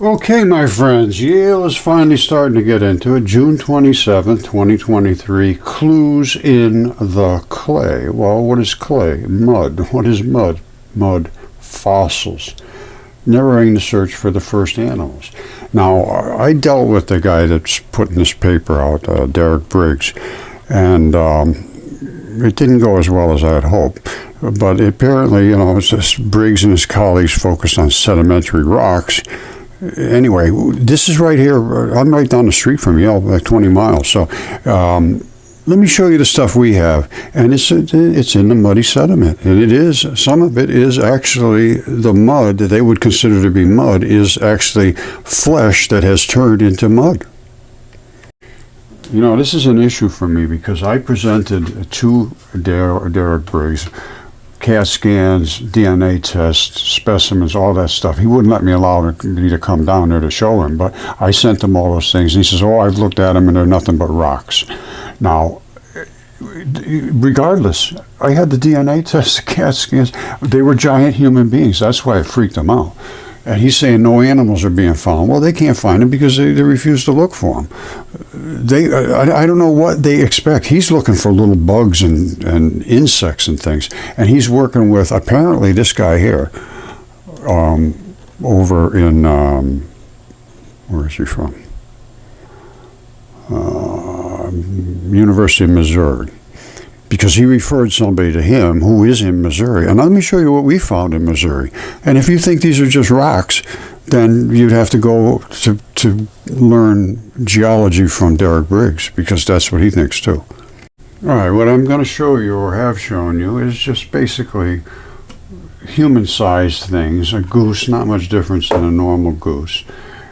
Okay, my friends, Yale is finally starting to get into it. June 27th, 2023, clues in the clay. Well, what is clay? Mud. What is mud? Mud fossils. Narrowing the search for the first animals. Now, I dealt with the guy that's putting this paper out, Derek Briggs, and it didn't go as well as I had hoped. But apparently, it's just Briggs and his colleagues focused on sedimentary rocks. Anyway, this is right here. I'm right down the street from Yale, like 20 miles. So let me show you the stuff we have. And it's in the muddy sediment. And some of it is actually the mud that they would consider to be mud is actually flesh that has turned into mud. This is an issue for me because I presented to Derek Briggs CAT scans, DNA tests, specimens, all that stuff. He wouldn't let me allow me to come down there to show him, but I sent him all those things. And he says, I've looked at them and they're nothing but rocks. Now, regardless, I had the DNA tests, the CAT scans. They were giant human beings. That's why it freaked him out. And he's saying no animals are being found. Well, they can't find them because they refuse to look for them. I don't know what they expect. He's looking for little bugs and insects and things. And he's working with, apparently, this guy here over in, where is he from? University of Missouri. Because he referred somebody to him who is in Missouri. And let me show you what we found in Missouri. And if you think these are just rocks, then you'd have to go to learn geology from Derek Briggs, because that's what he thinks too. All right, what I'm going to show you, or have shown you, is just basically human-sized things. A goose, not much difference than a normal goose.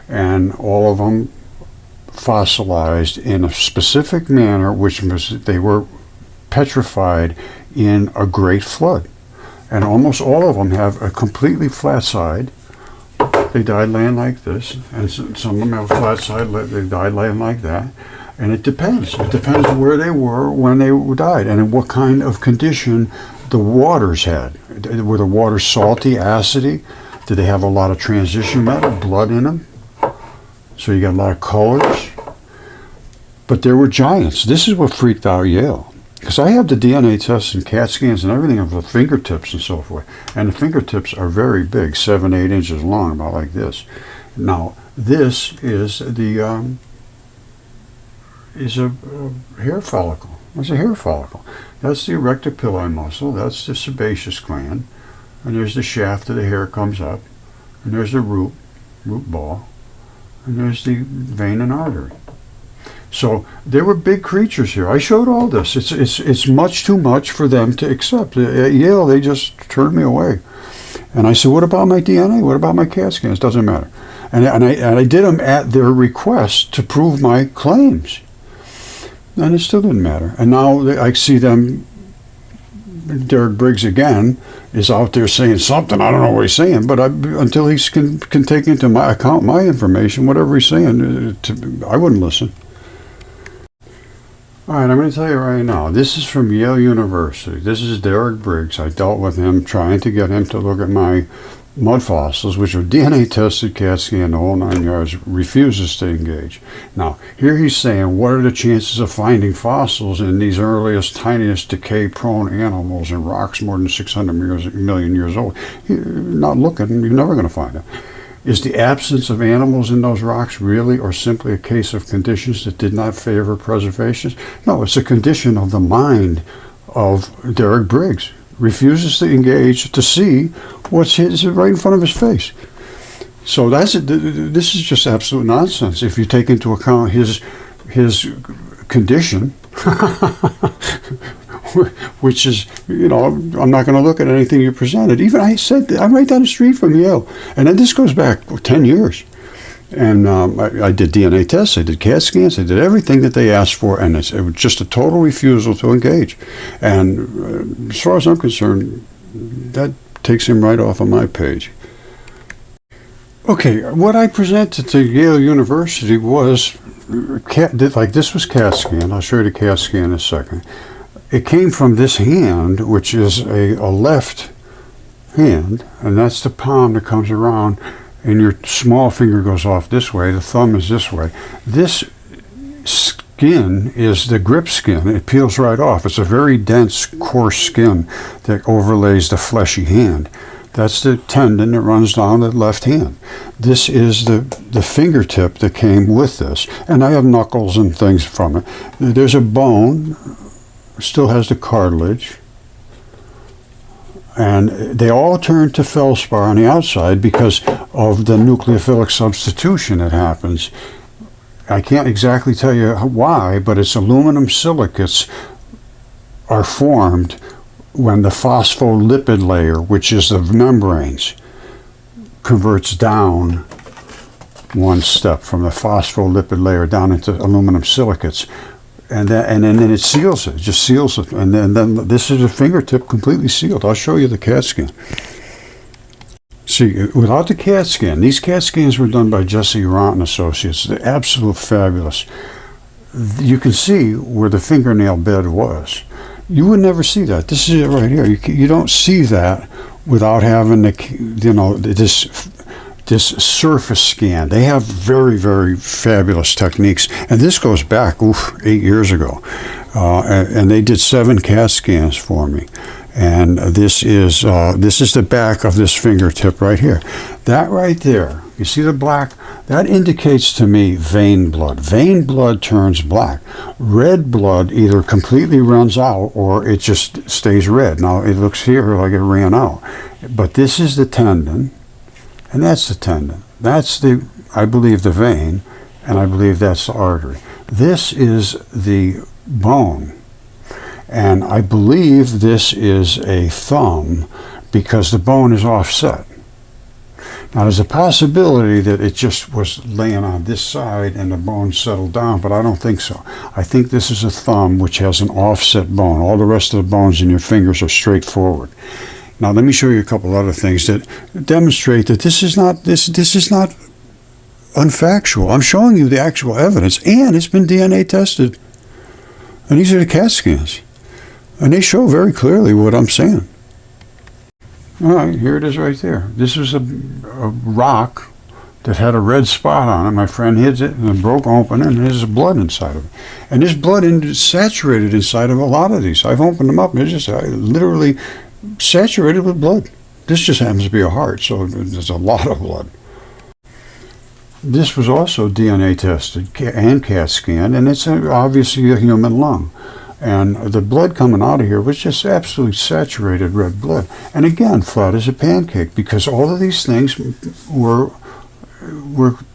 And all of them fossilized in a specific manner, which was they were petrified in a great flood. And almost all of them have a completely flat side. They died laying like this, and some of them have a flat side, they died laying like that. And it depends. It depends where they were when they died and what kind of condition the waters had. Were the waters salty, acidy? Did they have a lot of transition metal, blood in them? So you got a lot of colors. But there were giants. This is what freaked out Yale. Because I have the DNA tests and CAT scans and everything of the fingertips and so forth. And the fingertips are very big, 7, 8 inches long, about like this. Now, this is a hair follicle. It's a hair follicle. That's the erector pili muscle. That's the sebaceous gland. And there's the shaft of the hair comes up. And there's the root ball. And there's the vein and artery. So there were big creatures here. I showed all this. It's much too much for them to accept. At Yale, they just turned me away. And I said, what about my DNA? What about my CAT scans? Doesn't matter. And I did them at their request to prove my claims. And it still didn't matter. And now I see them, Derek Briggs again is out there saying something. I don't know what he's saying, but until he can take into my account my information, whatever he's saying, I wouldn't listen. All right, I'm going to tell you right now, this is from Yale University. This is Derek Briggs. I dealt with him trying to get him to look at my mud fossils, which are DNA tested, CAT scan, the whole 9 yards, refuses to engage. Now, here he's saying, what are the chances of finding fossils in these earliest, tiniest, decay-prone animals and rocks more than 600 million years old? You're not looking, you're never going to find it. Is the absence of animals in those rocks really or simply a case of conditions that did not favor preservation? No, it's a condition of the mind of Derek Briggs. Refuses to engage to see what's right in front of his face. So this is just absolute nonsense if you take into account his condition. Which is, I'm not going to look at anything you presented. Even I said, I'm right down the street from Yale. And then this goes back 10 years. And I did DNA tests, I did CAT scans, I did everything that they asked for, and it was just a total refusal to engage. And as far as I'm concerned, that takes him right off of my page. Okay, what I presented to Yale University was, this was CAT scan. I'll show you the CAT scan in a second. It came from this hand, which is a left hand, and that's the palm that comes around and your small finger goes off this way, the thumb is this way. This skin is the grip skin. It peels right off. It's a very dense, coarse skin that overlays the fleshy hand. That's the tendon that runs down the left hand. This is the fingertip that came with this. And I have knuckles and things from it. There's a bone, still has the cartilage. And they all turn to feldspar on the outside because of the nucleophilic substitution that happens. I can't exactly tell you why, but it's aluminum silicates are formed when the phospholipid layer, which is the membranes, converts down one step from the phospholipid layer down into aluminum silicates. And then it seals it, just seals it. And then this is a fingertip completely sealed. I'll show you the CAT scan. See, without the CAT scan, these CAT scans were done by Jesse Urant and Associates. They're absolute fabulous. You can see where the fingernail bed was. You would never see that. This is it right here. You don't see that without having this surface scan. They have very, very fabulous techniques. And this goes back, 8 years ago. And they did 7 CAT scans for me. And this is the back of this fingertip right here. That right there, you see the black? That indicates to me vein blood. Vein blood turns black. Red blood either completely runs out or it just stays red. Now it looks here like it ran out. But this is the tendon. And that's the tendon. That's I believe, the vein, and I believe that's the artery. This is the bone. And I believe this is a thumb because the bone is offset. Now there's a possibility that it just was laying on this side and the bone settled down, but I don't think so. I think this is a thumb which has an offset bone. All the rest of the bones in your fingers are straight forward. Now let me show you a couple other things that demonstrate that this is not unfactual. I'm showing you the actual evidence, and it's been DNA tested. And these are the CAT scans. And they show very clearly what I'm saying. All right, here it is right there. This was a rock that had a red spot on it. My friend hit it and it broke open, and there's blood inside of it. And this blood is saturated inside of a lot of these. I've opened them up, and it's just literally saturated with blood. This just happens to be a heart, so there's a lot of blood. This was also DNA tested and CAT scanned, and it's obviously a human lung. And the blood coming out of here was just absolutely saturated red blood. And again, flat as a pancake, because all of these things were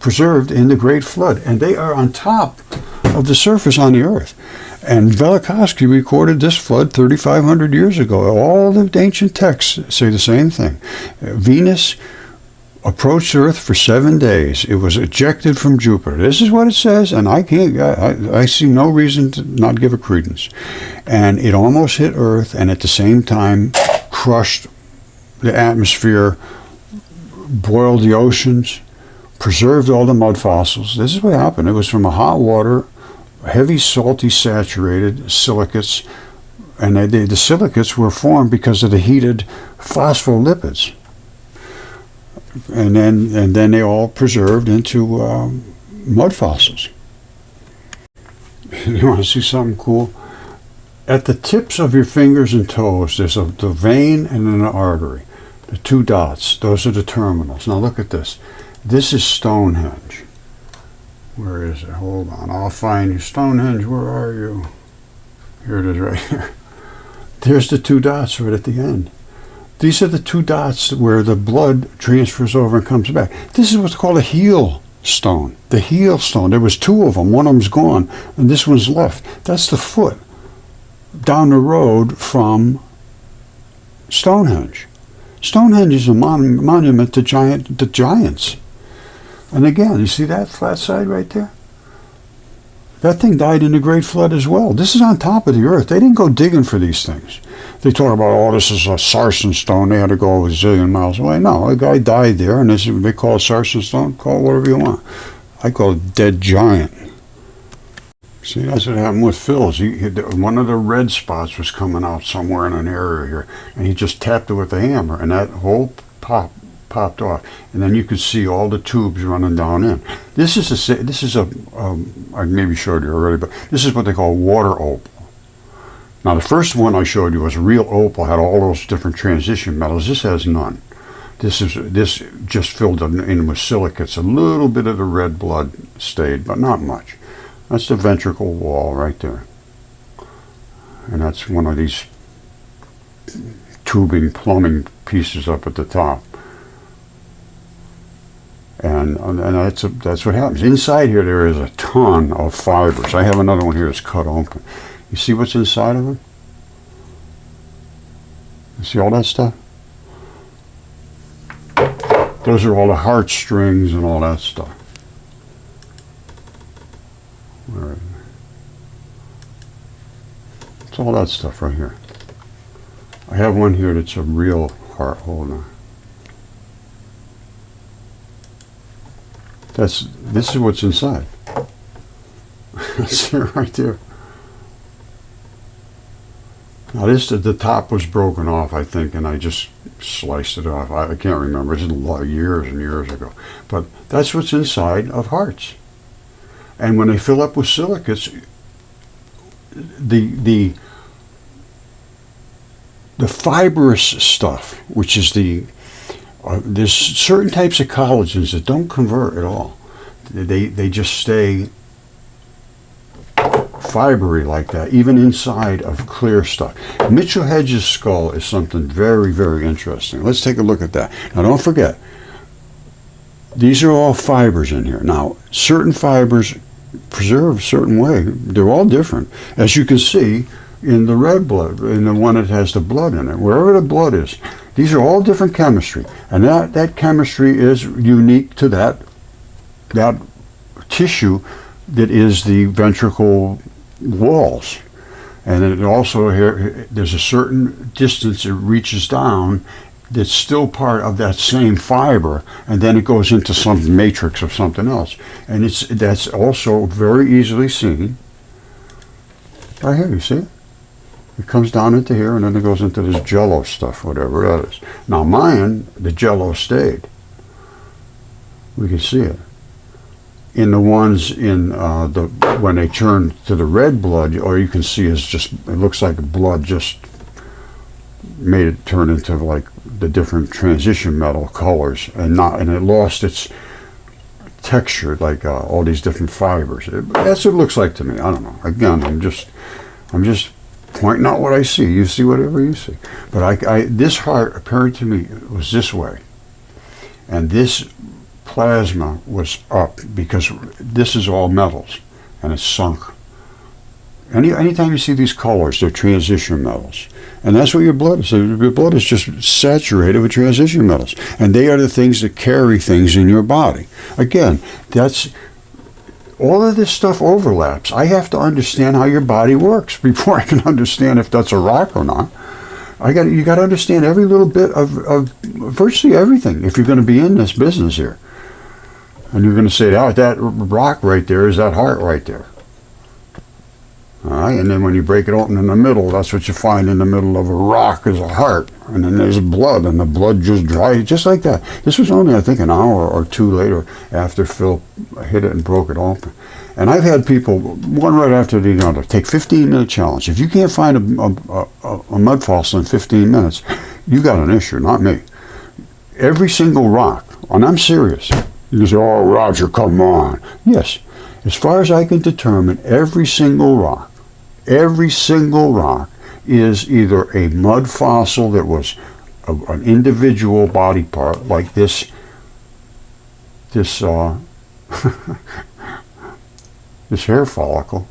preserved in the Great Flood, and they are on top of the surface on the Earth. And Velikovsky recorded this flood 3,500 years ago. All the ancient texts say the same thing. Venus approached Earth for 7 days. It was ejected from Jupiter. This is what it says, and I see no reason to not give it credence. And it almost hit Earth, and at the same time crushed the atmosphere, boiled the oceans, preserved all the mud fossils. This is what happened. It was from a hot water, heavy, salty, saturated silicates, and the silicates were formed because of the heated phospholipids. And then they all preserved into mud fossils. You want to see something cool? At the tips of your fingers and toes, there's the vein and an artery. The 2 dots, those are the terminals. Now look at this. This is Stonehenge. Where is it? Hold on. I'll find you. Stonehenge, where are you? Here it is right here. There's the 2 dots right at the end. These are the 2 dots where the blood transfers over and comes back. This is what's called a heel stone. The heel stone. There was 2 of them. One of them's gone, and this one's left. That's the foot down the road from Stonehenge. Stonehenge is a monument to giants. And again, you see that flat side right there? That thing died in the Great Flood as well. This is on top of the Earth. They didn't go digging for these things. They talk about, this is a sarsen stone. They had to go a zillion miles away. No, a guy died there, and they call it sarsen stone. Call it whatever you want. I call it dead giant. See, that's what happened with Phil's. One of the red spots was coming out somewhere in an area here, and he just tapped it with a hammer, and that whole popped off, and then you could see all the tubes running down in. This is a I maybe showed you already, but this is what they call water opal. Now the first one I showed you was real opal, had all those different transition metals. This has none. This just filled in with silicates. A little bit of the red blood stayed, but not much. That's the ventricle wall right there, and that's one of these tubing plumbing pieces up at the top. And that's what happens. Inside here there is a ton of fibers. I have another one here that's cut open. You see what's inside of it? You see all that stuff? Those are all the heartstrings and all that stuff. Where is it? It's all that stuff right here. I have one here that's a real heart. Hold on. This is what's inside. That's it right there. Now the top was broken off, I think, and I just sliced it off. I can't remember. It's a lot of years and years ago. But that's what's inside of hearts. And when they fill up with silicates, the fibrous stuff, which is there's certain types of collagens that don't convert at all. They just stay fibery like that, even inside of clear stuff. Mitchell Hedges' skull is something very, very interesting. Let's take a look at that. Now don't forget, these are all fibers in here. Now, certain fibers preserve a certain way. They're all different. As you can see in the red blood, in the one that has the blood in it, wherever the blood is, these are all different chemistry. And that chemistry is unique to that tissue that is the ventricle walls. And it also here there's a certain distance it reaches down that's still part of that same fiber, and then it goes into some matrix of something else. And that's also very easily seen. Right here, you see it? It comes down into here, and then it goes into this jello stuff, whatever that is. Now mine, the jello stayed. We can see it. In the ones in when they turn to the red blood, all you can see is just, it looks like blood just made it turn into like the different transition metal colors, and it lost its texture, like all these different fibers. That's what it looks like to me. I don't know. Again, I'm just pointing out what I see. You see whatever you see. But this heart appeared to me was this way, and this plasma was up because this is all metals and it's sunk. Anytime you see these colors, they're transition metals, and that's what your blood is. Your blood is just saturated with transition metals, and they are the things that carry things in your body. Again, that's all of this stuff overlaps. I have to understand how your body works before I can understand if that's a rock or not. You got to understand every little bit of virtually everything if you're going to be in this business here. And you're going to say, oh, that rock right there is that heart right there. All right, and then when you break it open in the middle, that's what you find in the middle of a rock is a heart. And then there's blood, and the blood just dries, just like that. This was only, I think, an hour or two later after Phil hit it and broke it open. And I've had people, one right after the other, take 15-minute challenge. If you can't find a mud fossil in 15 minutes, you got an issue, not me. Every single rock, and I'm serious. You say, oh, Roger, come on. Yes, as far as I can determine, every single rock is either a mud fossil that was an individual body part, like this this hair follicle,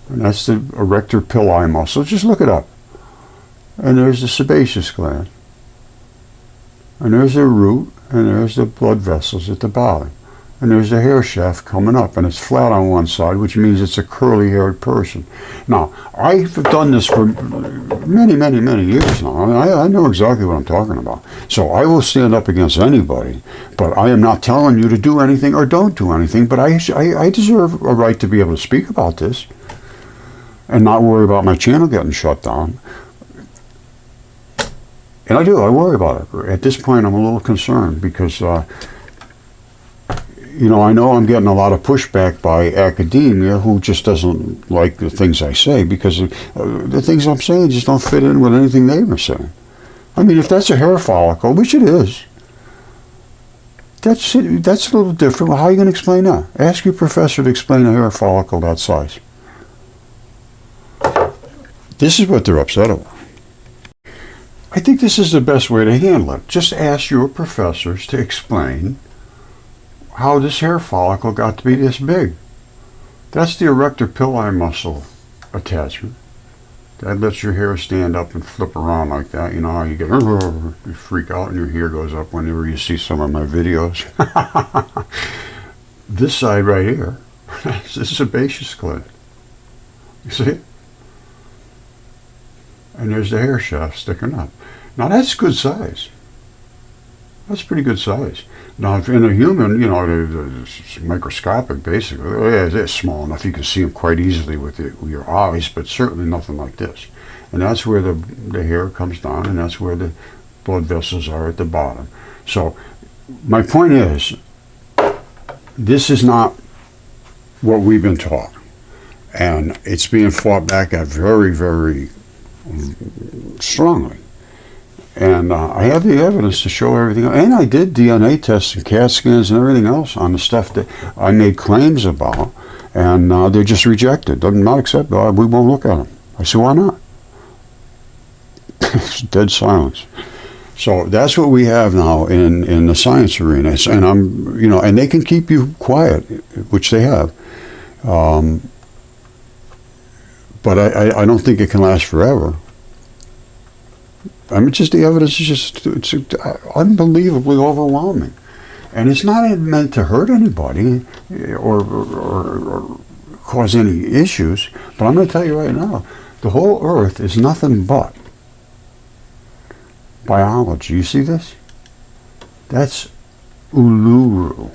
and that's the erector pili muscle. Just look it up. And there's the sebaceous gland, and there's the root, and there's the blood vessels at the bottom. And there's the hair shaft coming up, and it's flat on one side, which means it's a curly-haired person. Now, I've done this for many, many, many years now. I know exactly what I'm talking about. So I will stand up against anybody, but I am not telling you to do anything or don't do anything, but I deserve a right to be able to speak about this and not worry about my channel getting shut down. And I do, I worry about it. At this point, I'm a little concerned because, I know I'm getting a lot of pushback by academia who just doesn't like the things I say because the things I'm saying just don't fit in with anything they were saying. I mean, if that's a hair follicle, which it is, that's a little different. Well, how are you going to explain that? Ask your professor to explain a hair follicle that size. This is what they're upset about. I think this is the best way to handle it. Just ask your professors to explain how this hair follicle got to be this big. That's the erector pili muscle attachment. That lets your hair stand up and flip around like that. You know how you get, you freak out and your hair goes up whenever you see some of my videos. This side right here, this is a sebaceous gland. You see it? And there's the hair shaft sticking up. Now that's good size. That's pretty good size. Now if in a human, it's microscopic basically. Yeah, it's small enough you can see them quite easily with your eyes, but certainly nothing like this. And that's where the hair comes down, and that's where the blood vessels are at the bottom. So my point is, this is not what we've been taught. And it's being fought back at very, very strongly. And I have the evidence to show everything. And I did DNA tests and CAT scans and everything else on the stuff that I made claims about. And they're just rejected. They're not accepted. We won't look at them. I said, why not? It's dead silence. So that's what we have now in the science arena. And and they can keep you quiet, which they have. But I don't think it can last forever. I mean, just the evidence is it's unbelievably overwhelming. And it's not meant to hurt anybody or cause any issues. But I'm going to tell you right now, the whole Earth is nothing but biology. You see this? That's Uluru,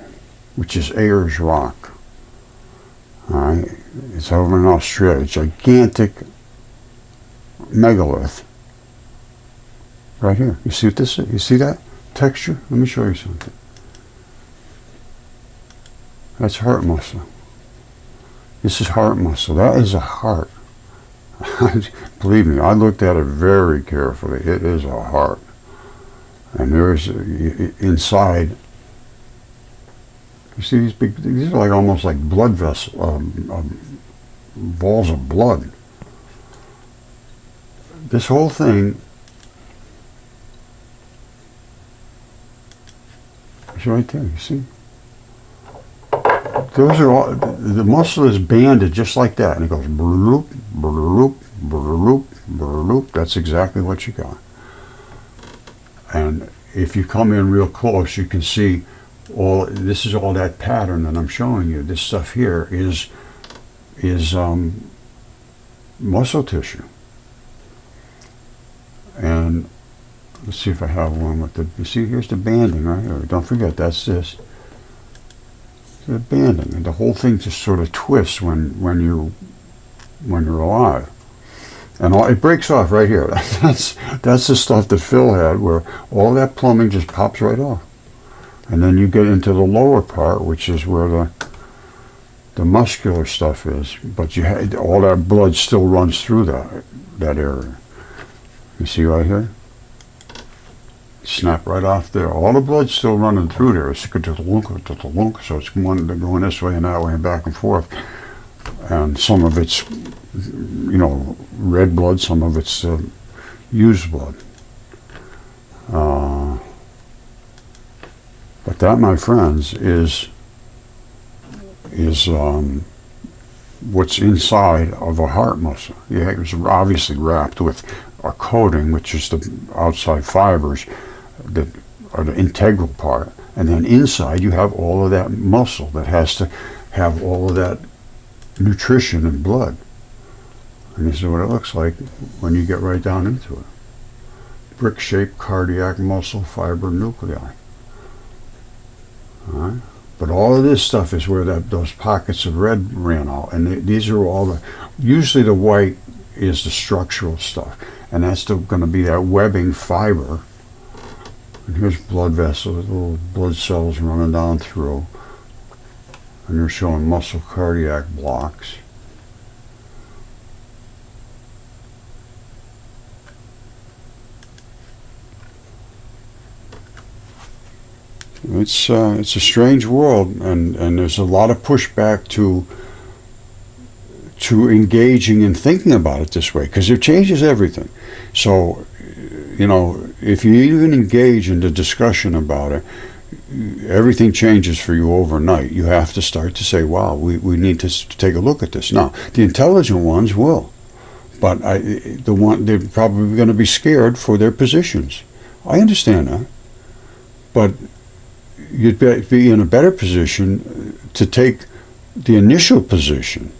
which is Ayers Rock. All right? It's over in Australia. Gigantic megalith. Right here. You see what this is? You see that texture? Let me show you something. That's heart muscle. This is heart muscle. That is a heart. Believe me, I looked at it very carefully. It is a heart. And there's inside, you see these big, these are like almost like blood vessels, balls of blood. This whole thing is right there, you see? Those are all, the muscle is banded just like that, and it goes bloop, bloop, bloop, bloop. That's exactly what you got. And if you come in real close, you can see this is all that pattern that I'm showing you. This stuff here is muscle tissue. And let's see if I have one with the, you see, here's the banding right here. Don't forget, that's this. The banding, and the whole thing just sort of twists when you're alive, and it breaks off right here. That's the stuff that Phil had, where all that plumbing just pops right off, and then you get into the lower part, which is where the muscular stuff is. But you had all that blood still runs through that area. You see right here? Snap right off there. All the blood's still running through there. It's so it's going this way and that way and back and forth. And some of it's, red blood. Some of it's used blood. But that, my friends, is what's inside of a heart muscle. Yeah, it was obviously wrapped with a coating, which is the outside fibers that are the integral part, and then inside you have all of that muscle that has to have all of that nutrition and blood. And this is what it looks like when you get right down into it. Brick-shaped cardiac muscle fiber nuclei. All right? But all of this stuff is where those pockets of red ran out, and these are all usually the white is the structural stuff. and that's still going to be that webbing fiber. And here's blood vessels, little blood cells running down through, and they're showing muscle cardiac blocks. It's a strange world, and there's a lot of pushback to engaging and thinking about it this way, because it changes everything. So, you know, if you even engage in the discussion about it, everything changes for you overnight. You have to start to say, wow, we need to take a look at this. Now, the intelligent ones will, but they're probably going to be scared for their positions. I understand that, but you'd be in a better position to take the initial position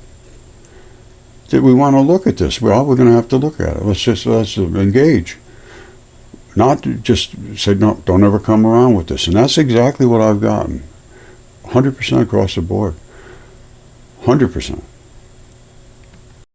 that we want to look at this. Well, we're going to have to look at it. Let's engage. Not just say, no, don't ever come around with this. And that's exactly what I've gotten. 100% across the board. 100%.